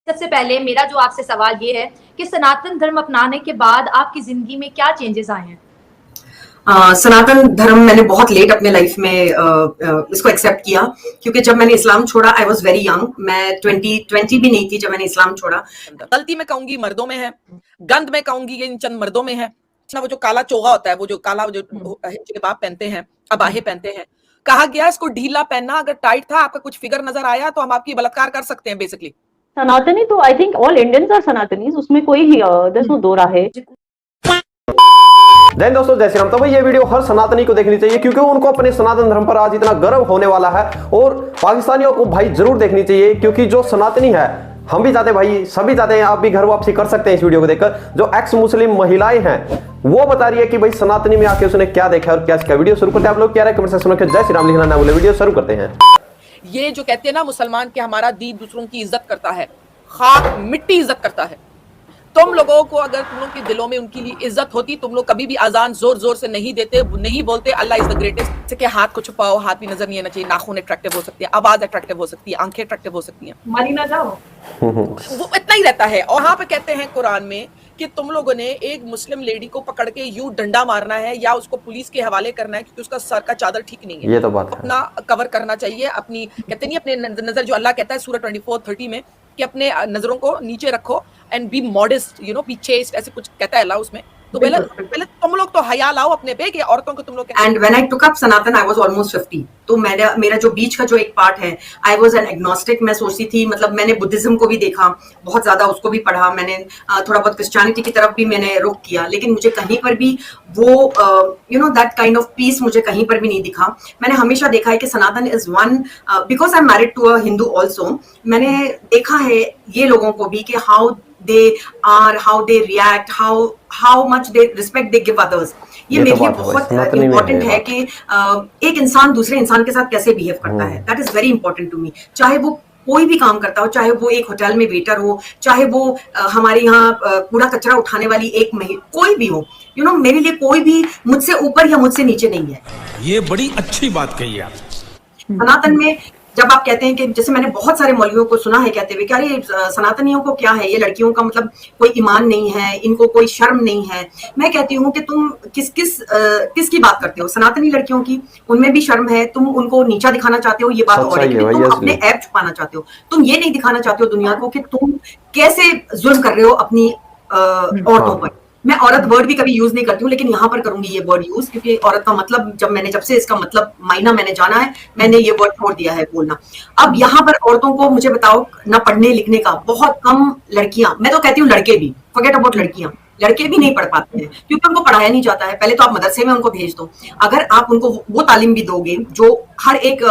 सबसे पहले मेरा जो आपसे सवाल ये है कि सनातन धर्म अपनाने के बाद आपकी जिंदगी में क्या चेंजेस आए हैं? सनातन धर्म मैंने बहुत लेट अपने लाइफ में इसको एक्सेप्ट किया, क्योंकि जब मैंने इस्लाम छोड़ा आई वॉज वेरी यंग। मैं 20 भी नहीं थी जब मैंने इस्लाम छोड़ा। गलती में कहूंगी मर्दों में है, गंद में कहूंगी ये इन चंद मर्दों में है। वो जो काला चोगा होता है, वो जो काला जो जबाब पहनते हैं, अबाहे पहनते हैं, कहा गया इसको ढीला पहनना, अगर टाइट था आपका कुछ फिगर नजर आया तो हम आपकी बलात्कार कर सकते हैं बेसिकली। सनातनी तो I think all Indians are सनातनीज, उसमें कोई देयर नो दो राह है। जय दोस्तों, जय श्री राम। तो भाई ये वीडियो हर सनातनी को देखनी चाहिए, क्योंकि उनको अपने सनातन धर्म पर आज इतना गर्व होने वाला है। और पाकिस्तानियों को भाई जरूर देखनी चाहिए, क्योंकि जो सनातनी है, हम भी चाहते हैं भाई, सभी चाहते हैं, आप भी घर वापसी कर सकते हैं इस वीडियो को देखकर। जो एक्स मुस्लिम महिलाएं हैं वो बता रही है कि भाई सनातनी में आके उसने क्या देखा और क्या सीखा। वीडियो शुरू करते हैं। आप लोग क्या रहे कमेंट सेक्शन में जय श्री राम लिखना ना भूलें। वीडियो शुरू करते हैं। ये जो कहते हैं ना मुसलमान के हमारा दीन दूसरों की इज्जत करता है, खाक मिट्टी इज्जत करता है। तुम लोगों को अगर तुम लोग के दिलों में उनकी लिए इज्जत होती, तुम लोग कभी भी अजान जोर जोर से नहीं देते, नहीं बोलते अल्लाह इज द ग्रेटेस्ट। के हाथ को छुपाओ, हाथ भी नजर नहीं आना चाहिए, नाखून अट्रैक्टिव हो सकती है, आवाज अट्रैक्टिव हो सकती है, आंखें अट्रैक्टिव हो सकती हैं, मानी ना जाओ। वो इतना ही रहता है। और यहाँ पे कहते हैं कुरान में कि तुम लोगों ने एक मुस्लिम लेडी को पकड़ के यूं डंडा मारना है या उसको पुलिस के हवाले करना है, क्योंकि उसका सर का चादर ठीक नहीं है। ये तो बात अपना कवर करना चाहिए, अपनी कहते नहीं अपने नजर, जो अल्लाह कहता है सूरह 24:30 में कि अपने नजरों को नीचे रखो and be modest, you know, be chaste, ऐसे कुछ कहता है अल्लाह उसमें। तो पहले तुम लोग तो हया लाओ अपने पे कि औरतों को तुम लोग। And when I took up Sanatan I was almost 50। तो मेरा जो बीच का जो एक पार्ट है, आई वाज एन एग्नोस्टिक। मैं सोचती थी, मतलब मैंने बुद्धिज्म को भी देखा बहुत ज्यादा, उसको भी पढ़ा मैंने, थोड़ा बहुत क्रिश्चियनिटी की तरफ भी मैंने रुख किया, लेकिन मुझे कहीं पर भी वो you know that kind of peace मुझे कहीं पर भी नहीं दिखा। मैंने हमेशा देखा है कि सनातन is one, because I am married to a Hindu also. मैंने देखा है ये लोगों को भी कि how they are, how they react, how much they respect they give others। ये मेरे लिए बहुत इम्पोर्टेंट है कि एक इंसान दूसरे इंसान के साथ कैसे बिहेव करता है। That is very important to me. चाहे वो कोई भी काम करता हो, चाहे वो एक होटल में वेटर हो, चाहे वो हमारे यहाँ कूड़ा कचरा उठाने वाली एक महिला, कोई भी हो, यू नो, मेरे लिए कोई भी मुझसे ऊपर या मुझसे नीचे नहीं है। ये बड़ी अच्छी बात कही आप। सनातन में जब आप कहते हैं कि, जैसे मैंने बहुत सारे मौलवियों को सुना है कहते हुए कि अरे सनातनियों को क्या है, ये लड़कियों का मतलब कोई ईमान नहीं है, इनको कोई शर्म नहीं है। मैं कहती हूँ कि तुम किस की बात करते हो? सनातनी लड़कियों की, उनमें भी शर्म है। तुम उनको नीचा दिखाना चाहते हो, ये बात और है, तुम अपने ऐप छुपाना चाहते हो। तुम ये नहीं दिखाना चाहते हो दुनिया को कि तुम कैसे जुल्म कर रहे हो अपनी औरतों पर। मैं औरत वर्ड भी कभी यूज नहीं करती हूँ, लेकिन यहाँ पर करूंगी ये वर्ड यूज, क्योंकि औरत का मतलब जब से इसका मतलब मायना मैंने जाना है, मैंने ये वर्ड छोड़ दिया है बोलना। अब यहाँ पर औरतों को मुझे बताओ ना, पढ़ने लिखने का बहुत कम लड़कियां, मैं तो कहती हूँ लड़के भी, फॉरगेट अबाउट लड़कियां, लड़के भी नहीं पढ़ पाते हैं क्योंकि उनको पढ़ाया नहीं जाता है। पहले तो आप मदरसे में उनको भेज दो। अगर आप उनको वो तालीम भी दोगे जो हर एक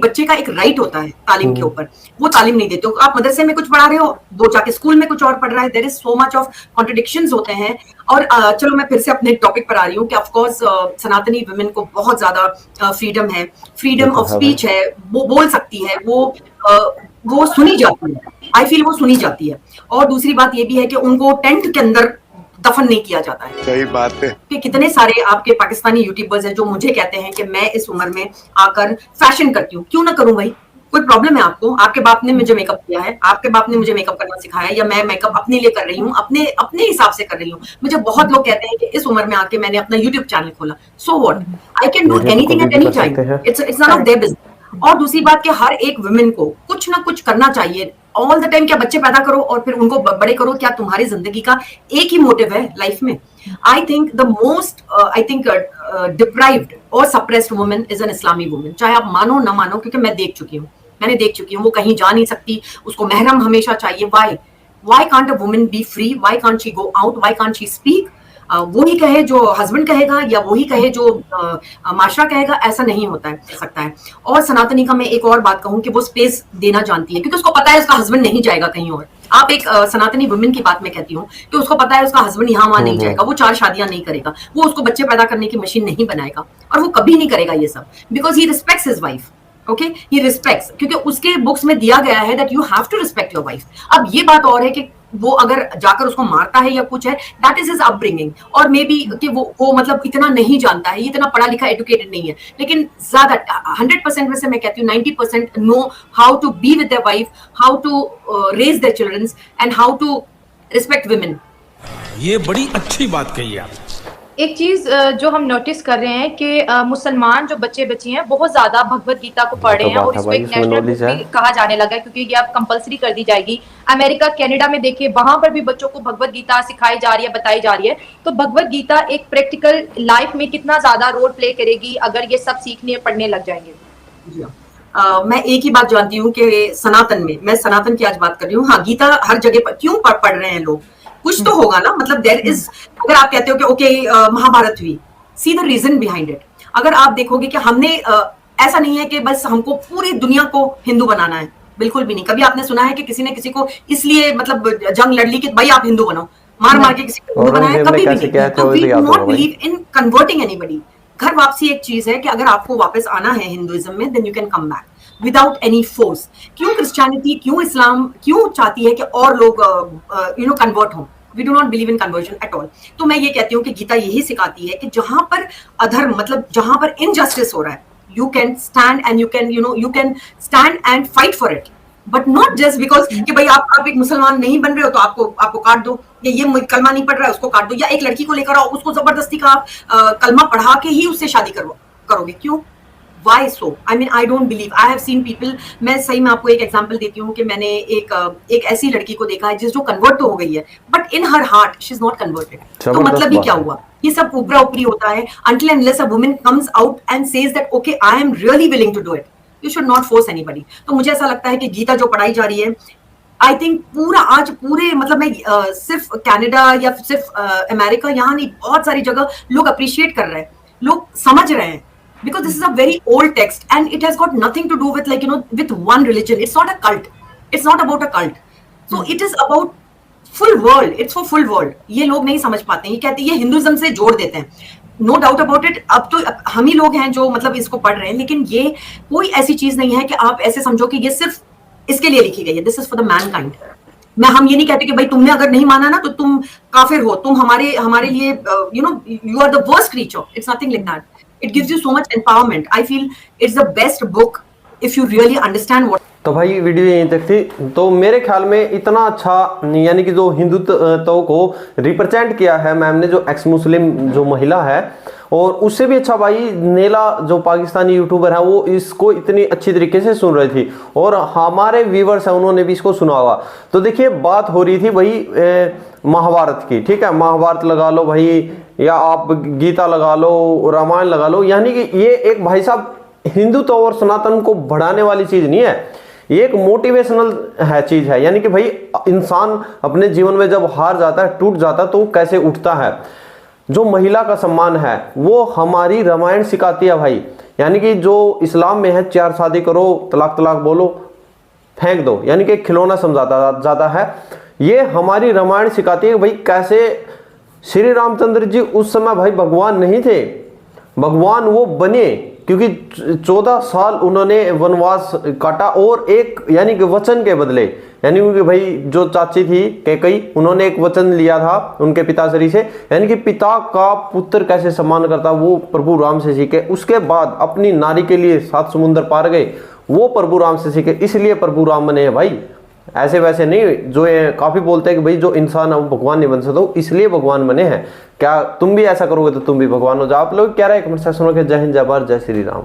बच्चे का एक राइट होता है तालीम के ऊपर, वो तालीम नहीं देते हो। आप मदरसे में कुछ पढ़ा रहे हो, वो जाके स्कूल में कुछ और पढ़ रहा है। There is so much of contradictions होते हैं। और चलो मैं फिर से अपने टॉपिक पर आ रही हूँ कि ऑफकोर्स सनातनी वुमेन को बहुत ज्यादा फ्रीडम है, फ्रीडम ऑफ स्पीच है, वो बोल सकती है, वो सुनी जाती है। आई फील वो सुनी जाती है। और दूसरी बात ये भी है कि उनको टेंट के अंदर दफन नहीं किया जाता है। सही बात है कि कितने सारे आपके पाकिस्तानी यूट्यूबर्स हैं जो मुझे कहते हैं कि मैं इस उम्र में आकर फैशन करती हूँ। क्यों ना करूं भाई? कोई प्रॉब्लम है आपको? आपके बाप ने मुझे मेकअप किया है, आपके बाप ने मुझे मेकअप करना सिखाया, या मैं मेकअप अपने लिए कर रही हूँ, अपने हिसाब से कर रही हूँ। मुझे बहुत लोग कहते हैं कि इस उम्र में आके मैंने अपना यूट्यूब चैनल खोला, so what, I can do anything at any time, it's not of their business. और दूसरी बात कि हर एक वुमेन को कुछ ना कुछ करना चाहिए ऑल द टाइम। क्या बच्चे पैदा करो और फिर उनको बड़े करो, क्या तुम्हारी जिंदगी का एक ही मोटिव है लाइफ में? I think the most deprived और सप्रेस्ड वुमेन इज एन इस्लामी वुमेन। चाहे आप मानो ना मानो, क्योंकि मैंने देख चुकी हूँ। वो कहीं जा नहीं सकती, उसको महरम हमेशा चाहिए। Why can't a women B free? Why can't she go out? Why can't she speak? वो ही कहे जो हस्बैंड कहेगा, या वो ही कहे जो माशरा कहेगा? ऐसा नहीं होता सकता है। और सनातनी का मैं एक और बात कहूं कि वो स्पेस देना जानती है, क्योंकि उसको पता है उसका हस्बैंड नहीं जाएगा कहीं और। आप एक सनातनी वुमेन की बात मैं कहती हूँ कि उसको पता है उसका हस्बैंड यहाँ वहां नहीं जाएगा, वो 4 शादियां नहीं करेगा, वो उसको बच्चे पैदा करने की मशीन नहीं बनाएगा, और वो कभी नहीं करेगा ये सब, because he respects his wife. Okay, he respects, क्योंकि उसके बुक्स में दिया गया है that you have to respect your wife. अब ये बात और है कि वो अगर जाकर उसको मारता है या कुछ है, दैट इज हिज अपब्रिंगिंग, और मे बी कि वो मतलब इतना नहीं जानता है, इतना पढ़ा लिखा एजुकेटेड नहीं है, लेकिन ज्यादा 100% में से मैं कहती हूँ 90% know how to be with their wife, how to raise their childrens and how to respect women. ये बड़ी अच्छी बात कही आप। एक चीज जो हम नोटिस कर रहे हैं कि मुसलमान जो बच्चे बच्ची हैं बहुत ज्यादा भगवत गीता को पढ़ रहे हैं और इसको एक नेशनल बुक भी कहा जाने लगा है, क्योंकि ये अब कंपलसरी कर दी जाएगी। अमेरिका, कनाडा में देखिए, वहां पर भी बच्चों को भगवत गीता सिखाई जा रही है, बताई जा रही है। तो भगवत गीता एक प्रैक्टिकल लाइफ में कितना ज्यादा रोल प्ले करेगी अगर ये सब सीखने पढ़ने लग जाएंगे। जी मैं एक ही बात जानती हूँ कि सनातन में, मैं सनातन की आज बात कर रही हूँ, हाँ गीता हर जगह पर क्यों पढ़ रहे हैं लोग, कुछ तो होगा ना, मतलब देयर इज, अगर आप कहते हो कि ओके महाभारत हुई, see the reason behind it. अगर आप देखोगे कि हमने ऐसा नहीं है कि बस हमको पूरी दुनिया को हिंदू बनाना है, बिल्कुल भी नहीं। कभी आपने सुना है कि किसी ने किसी को इसलिए मतलब जंग लड़ ली कि भाई आप हिंदू बनो, मार मार के किसी को हिंदू बनाया, कभी भी नहीं। तो we do not believe in converting anybody. घर वापसी एक चीज है कि अगर आपको वापस आना है हिंदुइज्म में, then you can come back without any force. क्यों क्रिश्चियनिटी, क्यों इस्लाम क्यों चाहती है कि और लोग कन्वर्ट हों? We do not believe in conversion at all. तो मैं ये कहती हूँ कि गीता यही सिखाती है कि जहां पर अधर्म, मतलब जहां पर इनजस्टिस हो रहा है, you can stand and you can stand and fight for it, but not just because कि भाई आप एक मुसलमान नहीं बन रहे हो तो आपको काट दो, या ये कलमा नहीं पढ़ रहा है उसको काट दो, या एक लड़की को लेकर आओ उसको जबरदस्ती का आप कलमा पढ़ा के ही उससे शादी करोगे, क्यों? Why so? I mean, I don't believe. I have seen people. मैं सही में आपको एक एग्जांपल देती हूँ कि मैंने एक ऐसी लड़की को देखा है जो कन्वर्ट तो हो गई है, but in her heart she is not converted. तो मतलब ये क्या हुआ? ये सब ऊपरा ऊपरी होता है until and unless a woman comes out and says that okay, I am really willing to do it. You should not force anybody. तो मुझे ऐसा लगता है कि गीता जो पढ़ाई जा रही है, आई थिंक आज पूरे मतलब मैं सिर्फ कनाडा या सिर्फ अमेरिका, यहाँ नहीं, बहुत सारी जगह लोग अप्रिशिएट कर रहे हैं, लोग समझ रहे हैं, because this is a very old text and it has got nothing to do with with one religion. It's not a cult. It's not about a cult. So it is about full world. It's for full world. ये लोग नहीं समझ पाते हैं, ये कहते हैं ये हिंदुइज्म से जोड़ देते हैं। No doubt about it. अब तो हम ही लोग हैं जो मतलब इसको पढ़ रहे हैं, लेकिन ये कोई ऐसी चीज नहीं है कि आप ऐसे समझो कि ये सिर्फ इसके लिए लिखी गई है। This is for the Mankind. हम ये नहीं कहते कि भाई तुमने अगर नहीं माना ना तो तुम काफिर हो, तुम हमारे लिए you are the worst creature. It's nothing like that. It gives you so much empowerment. I feel it's the best book if you really understand what. तो भाई वीडियो यहीं तक थी। तो मेरे ख्याल में इतना अच्छा, यानी कि जो हिंदुत्व को रिप्रेजेंट किया है मैम ने, जो एक्स मुस्लिम जो महिला है, और उससे भी अच्छा भाई नेला जो पाकिस्तानी यूट्यूबर है वो इसको इतनी अच्छी तरीके से सुन रही थी, और हमारे व्यूवर्स हैं उन्होंने भी इसको सुना होगा। तो देखिए बात हो रही थी भाई महाभारत की, ठीक है, महाभारत लगा लो भाई, या आप गीता लगा लो, रामायण लगा लो, यानी कि ये एक भाई साहब हिंदुत्व और सनातन को बढ़ाने वाली चीज नहीं है, ये एक मोटिवेशनल है चीज है। यानी कि भाई इंसान अपने जीवन में जब हार जाता है, टूट जाता है, तो कैसे उठता है। जो महिला का सम्मान है वो हमारी रामायण सिखाती है भाई। यानी कि जो इस्लाम में है 4 शादी करो, तलाक तलाक बोलो, फेंक दो, यानी कि खिलौना समझाता जाता है। ये हमारी रामायण सिखाती है भाई कैसे श्री रामचंद्र जी उस समय भाई भगवान नहीं थे, भगवान वो बने क्योंकि 14 साल उन्होंने वनवास काटा, और एक यानी कि वचन के बदले, यानी कि भाई जो चाची थी कैकई, उन्होंने एक वचन लिया था उनके पिताश्री से, यानी कि पिता का पुत्र कैसे सम्मान करता वो प्रभु राम से सीखे। उसके बाद अपनी नारी के लिए 7 समुंदर पार गए, वो प्रभु राम से सीखे, इसलिए प्रभु राम बने हैं भाई। ऐसे वैसे नहीं जो ये काफी बोलते हैं कि भाई जो इंसान है वो भगवान नहीं बन सकता, इसलिए भगवान बने हैं। क्या तुम भी ऐसा करोगे तो तुम भी भगवान हो जाओ। आप लोग क्या रहे कमेंट सेक्शन में। जय हिंद, जय भारत, जय श्री राम।